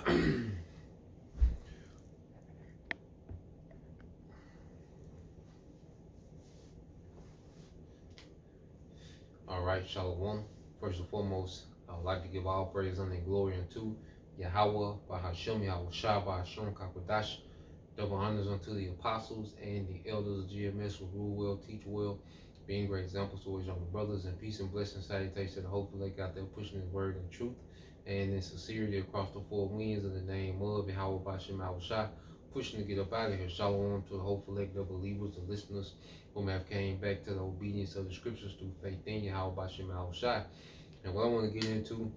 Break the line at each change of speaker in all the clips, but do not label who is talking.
All right, Shalom. First and foremost, I would like to give all praise, honor, and glory unto Yahweh, Bahashem, Yahweh Shah, Bahashem, Kakwadash. Double honors unto the apostles and the elders of GMS who rule well, teach well, being great examples to his younger brothers, and peace and blessings, salutation, and hopefully out there pushing his word and truth and in sincerity across the four winds in the name of Yahweh Bashem Yahweh Shah, pushing to get up out of here. Shalom to the whole elect of believers, the listeners whom have came back to the obedience of the scriptures through faith in Yahweh Bashem Yahweh Shah. And what I want to get into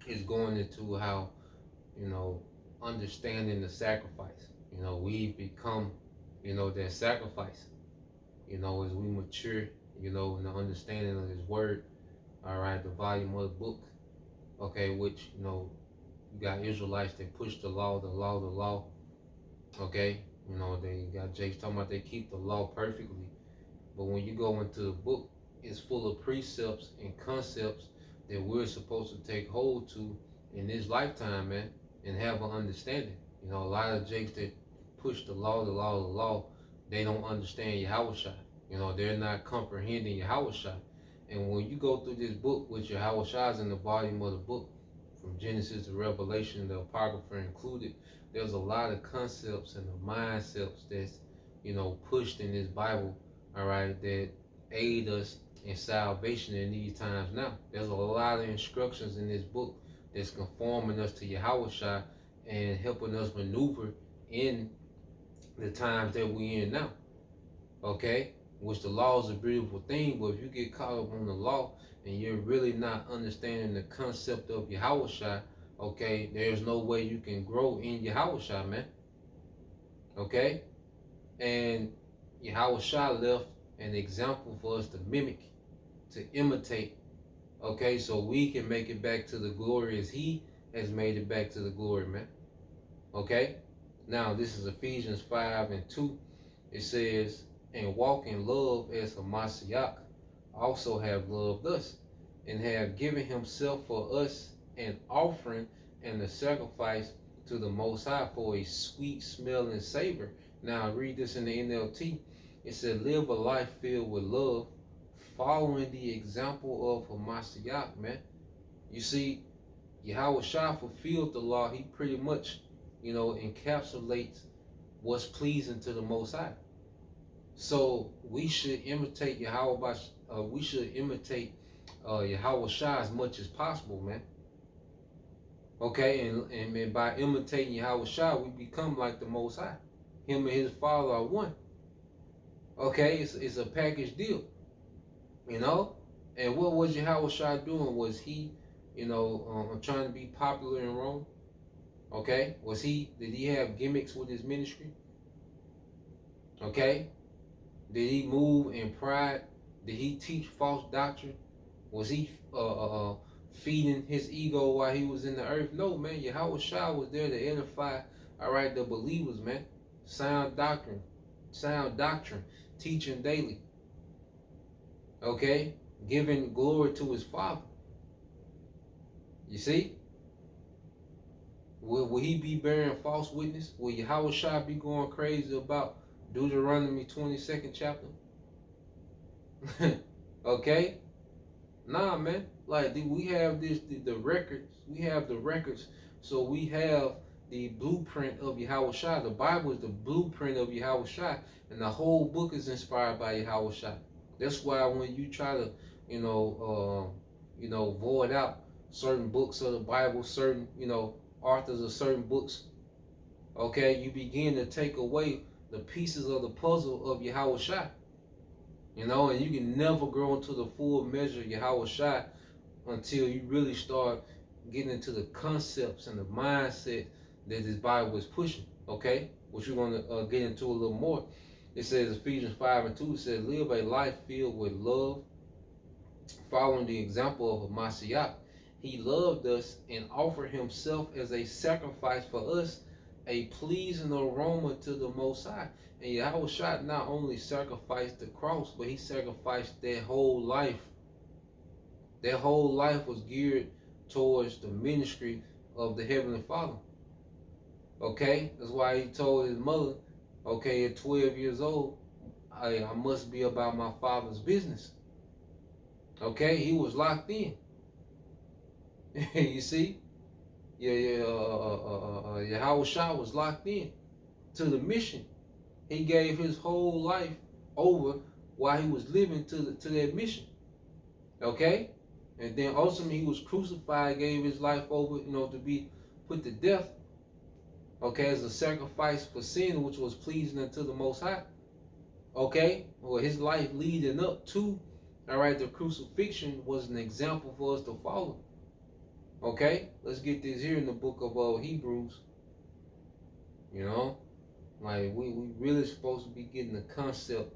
is going into how, understanding the sacrifice. We've become, that sacrifice, as we mature, in the understanding of his word. All right, the volume of the book, okay, which, you got Israelites that push the law, okay. They got Jake's talking about they keep the law perfectly. But when you go into the book, it's full of precepts and concepts that we're supposed to take hold to in this lifetime, man, and have an understanding. A lot of Jakes that push the law, they don't understand Yahushua. They're not comprehending Yahushua. And when you go through this book, which Yahushua is in the volume of the book, from Genesis to Revelation, the Apocrypha included, there's a lot of concepts and the mindsets that's, pushed in this Bible, all right, that aid us in salvation in these times now. There's a lot of instructions in this book that's conforming us to Yahushua and helping us maneuver in the times that we're in now. Okay? Which the law is a beautiful thing, but if you get caught up on the law and you're really not understanding the concept of Yahushua, okay, there's no way you can grow in Yahushua, man. Okay? And Yahushua left an example for us to mimic, to imitate, okay, so we can make it back to the glory as he has made it back to the glory, man. Okay? Now, this is Ephesians 5:2. It says, and walk in love as Hamashiach also have loved us, and have given himself for us an offering and a sacrifice to the Most High for a sweet smelling savor. Now, read this in the NLT. It said, live a life filled with love, following the example of Hamashiach, man. You see, Yahushua fulfilled the law. He pretty much, encapsulates what's pleasing to the Most High. So we should imitate we should imitate Yahushua as much as possible, man. Okay, and by imitating Yahushua, we become like the Most High. Him and his Father are one. Okay, it's a package deal, And what was Yahushua doing? Was he, trying to be popular in Rome? Okay, did he have gimmicks with his ministry? Okay, did he move in pride? Did he teach false doctrine? Was he feeding his ego while he was in the earth? No, man. Yahushua was there to edify, all right, the believers, man. Sound doctrine, teaching daily. Okay, giving glory to his Father. You see? Will he be bearing false witness? Will Yahushua be going crazy about Deuteronomy 22nd chapter? Okay? Nah, man. Like, we have the records. We have the records. So we have the blueprint of Yahushua. The Bible is the blueprint of Yahushua. And the whole book is inspired by Yahushua. That's why when you try to, void out certain books of the Bible, certain, authors of certain books, okay, you begin to take away the pieces of the puzzle of Yahushua. And you can never grow into the full measure of Yahushua until you really start getting into the concepts and the mindset that this Bible is pushing, okay? Which we're going to get into a little more. It says, Ephesians 5:2, it says, live a life filled with love, following the example of Hamashiach. He loved us and offered himself as a sacrifice for us, a pleasing aroma to the Most High. And Yahushua not only sacrificed the cross, but he sacrificed their whole life. Their whole life was geared towards the ministry of the Heavenly Father. Okay, that's why he told his mother, okay, at 12 years old, I must be about my father's business. Okay, he was locked in. You see, Yahweh Shah was locked in to the mission. He gave his whole life over while he was living to that mission. Okay, and then ultimately he was crucified, gave his life over, to be put to death. Okay, as a sacrifice for sin, which was pleasing unto the Most High. Okay, well, his life leading up to, all right, the crucifixion was an example for us to follow. Okay, let's get this here in the book of Hebrews. Like we really supposed to be getting the concept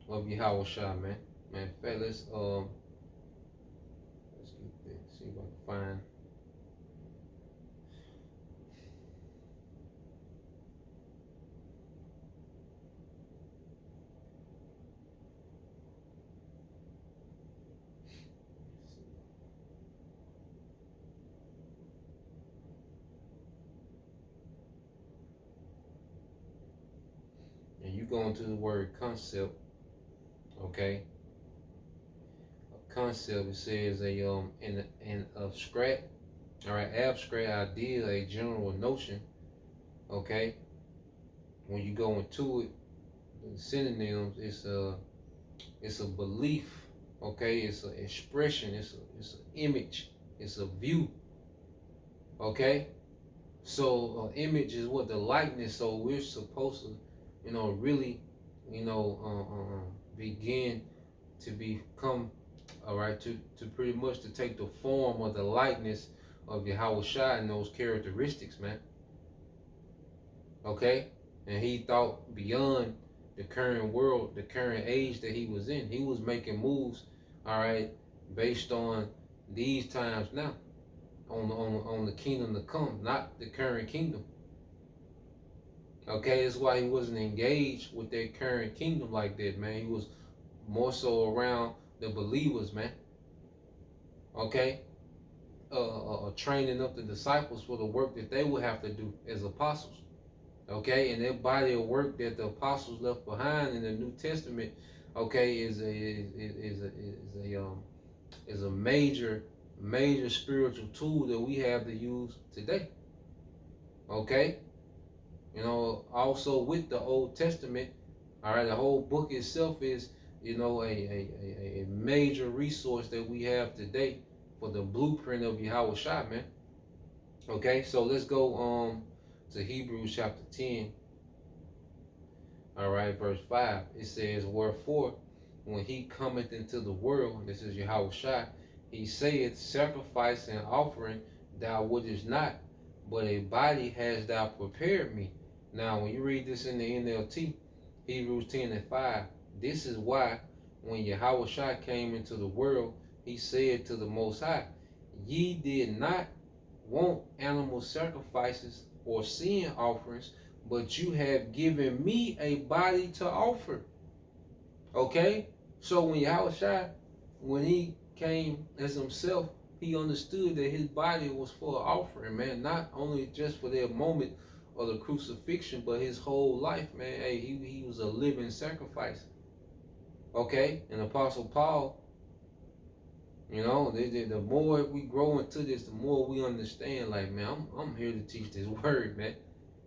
of Yahweh Shah, man. Man, in fact, let's get this. See if I can find. And you go into the word concept, okay? A concept, it says an abstract, all right, abstract idea, a general notion, okay? When you go into it, the synonyms, it's a belief, okay? It's an expression, it's an image, it's a view, okay? So image is what the likeness. So we're supposed to, really, begin to become, all right, to pretty much to take the form or the likeness of Yahweh Shai and those characteristics, man. Okay, and he thought beyond the current world, the current age that he was in. He was making moves, all right, based on these times now, on the kingdom to come, not the current kingdom. Okay, that's why he wasn't engaged with their current kingdom like that, man. He was more so around the believers, man. Okay, training up the disciples for the work that they would have to do as apostles. Okay, and that body of work that the apostles left behind in the New Testament, okay, is a major spiritual tool that we have to use today. Okay, also with the Old Testament, all right, the whole book itself is, a major resource that we have today for the blueprint of Yahweh Shai, man. Okay, so let's go to Hebrews chapter 10. All right, verse 5. It says, wherefore, when he cometh into the world, this is Yahweh Shai, he saith, sacrifice and offering thou wouldest not, but a body hast thou prepared me. Now, when you read this in the NLT, Hebrews 10 and 5, this is why when Yahweh Shai came into the world, he said to the Most High, ye did not want animal sacrifices or sin offerings, but you have given me a body to offer. Okay? So when Yahweh Shai, when he came as himself, he understood that his body was for an offering, man. Not only just for that moment of the crucifixion, but his whole life, man. Hey, he was a living sacrifice. Okay? And Apostle Paul, the more we grow into this, the more we understand, like, man, I'm here to teach this word, man.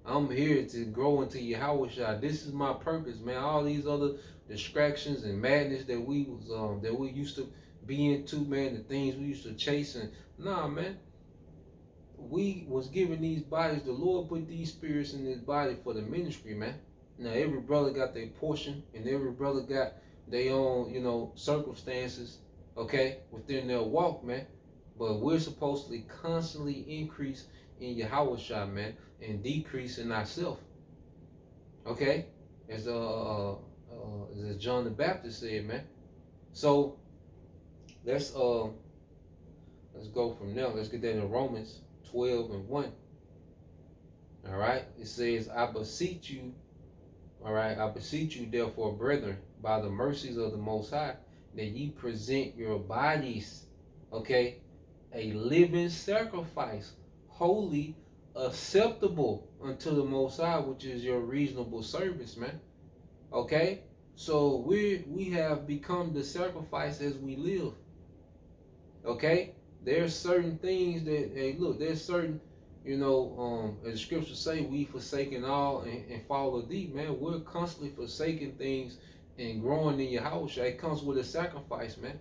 I'm here to grow into Yahweh Shai. This is my purpose, man. All these other distractions and madness that we used to be into, man, the things we used to chase, and nah, man. We was given these bodies. The Lord put these spirits in this body for the ministry, man. Now every brother got their portion, and every brother got their own, circumstances, okay, within their walk, man. But we're supposed to constantly increase in Yahweh Shai, man, and decrease in ourselves. Okay? As John the Baptist said, man. So let's go from there. Let's get that in Romans 12 and 1. All right. It says, I beseech you, all right, I beseech you, therefore, brethren, by the mercies of the Most High, that ye present your bodies, okay, a living sacrifice, holy, acceptable unto the Most High, which is your reasonable service, man. Okay? So we have become the sacrifice as we live. Okay? There's certain things that, hey, look, there's certain, as the scriptures say, we forsaken all and follow thee, man. We're constantly forsaking things and growing in Yahushua. It comes with a sacrifice, man.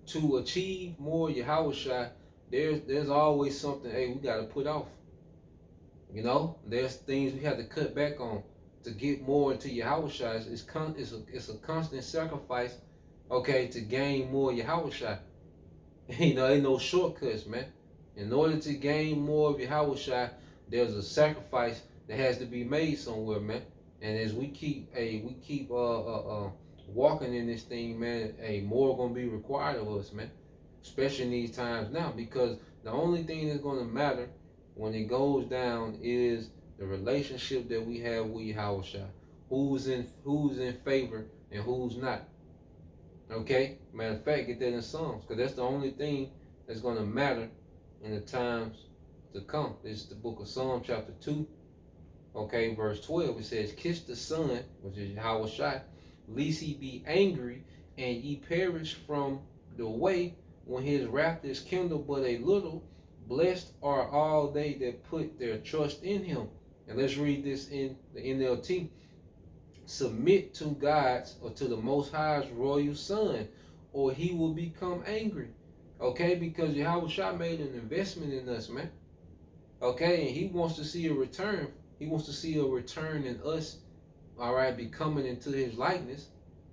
To achieve more Yahushua, there's always something, hey, we gotta put off. There's things we have to cut back on to get more into Yahushua. It's a constant sacrifice, okay, to gain more Yahushua. Ain't no shortcuts, man. In order to gain more of Yahushua, there's a sacrifice that has to be made somewhere, man. And as we keep walking in this thing, man, more gonna be required of us, man. Especially in these times now, because the only thing that's gonna matter when it goes down is the relationship that we have with Yahushua. Who's in favor and who's not. Okay? Matter of fact, get that in Psalms, because that's the only thing that's going to matter in the times to come. This is the book of Psalms, chapter 2, okay, verse 12. It says, kiss the Son, which is Yahushua, lest he be angry, and ye perish from the way when his wrath is kindled but a little. Blessed are all they that put their trust in him. And let's read this in the NLT. Submit to God's or to the Most High's royal Son, or he will become angry. Okay, because Yahushua made an investment in us, man. Okay, and he wants to see a return. He wants to see a return in us, all right, becoming into his likeness,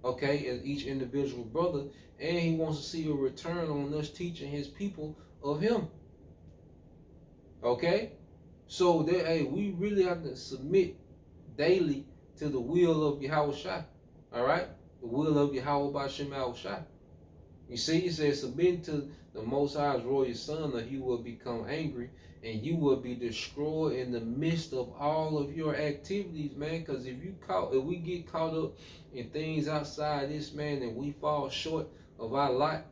okay, as each individual brother. And he wants to see a return on us teaching his people of him. Okay, so that, hey, we really have to submit daily to the will of Yahushua. All right, the will of Yahweh B'Shem Yahushua. You see, he says, submit to the Most High's royal Son, or he will become angry, and you will be destroyed in the midst of all of your activities, man. Because if we get caught up in things outside this, man, and we fall short of our lot,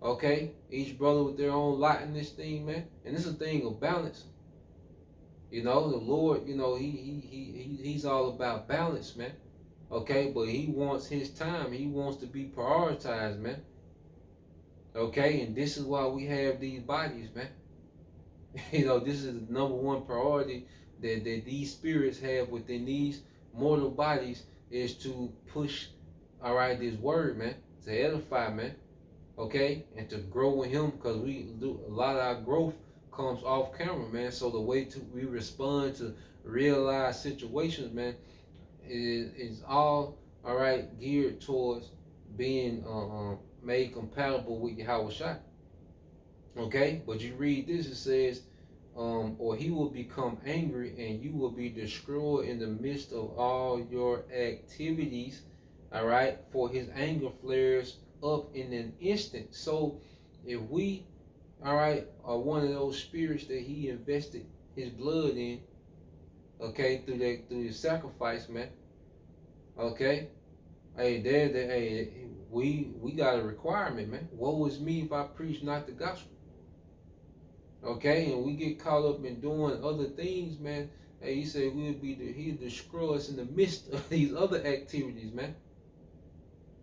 okay, each brother with their own lot in this thing, man, and this is a thing of balance. The Lord, he's all about balance, man. Okay, but he wants his time. He wants to be prioritized, man. Okay, and this is why we have these bodies, man. This is the number one priority that these spirits have within these mortal bodies, is to push, all right, this word, man, to edify, man. Okay, and to grow in him, because we do a lot of our growth comes off camera, man. So the way we respond to real-life situations, man, is all right geared towards being made compatible with Yahushua. Okay, but you read this, it says, or he will become angry, and you will be destroyed in the midst of all your activities. All right, for his anger flares up in an instant. So if we, all right, are one of those spirits that he invested his blood in, okay, through his sacrifice, man. Okay, we got a requirement, man. Woe is me if I preach not the gospel. Okay, and we get caught up in doing other things, man. Hey, he said he'll destroy us in the midst of these other activities, man.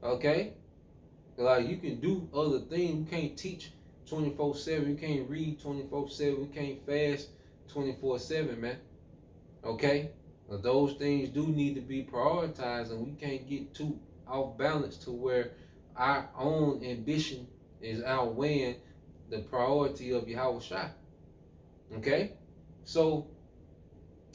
Okay, like you can do other things. You can't teach 24/7. You can't read 24/7. You can't fast 24/7, man. Okay, but those things do need to be prioritized, and we can't get too off balance to where our own ambition is outweighing the priority of Yahushua. Okay, so,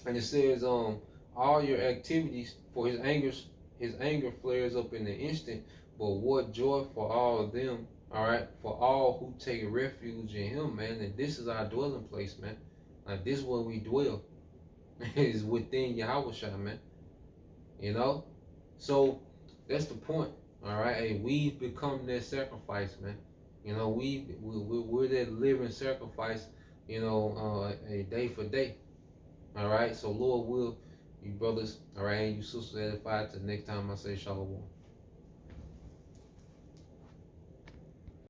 and it says, all your activities, for his anger flares up in an instant. But what joy for all of them, all right, for all who take refuge in him, man. And this is our dwelling place, man. Like, this is where we dwell. Is within Yahushua, man. So that's the point. All right, hey, we've become that sacrifice, man. We're that living sacrifice. A day for day. All right. So Lord will, you brothers, all right, and you sisters edified. Till next time I say shalom.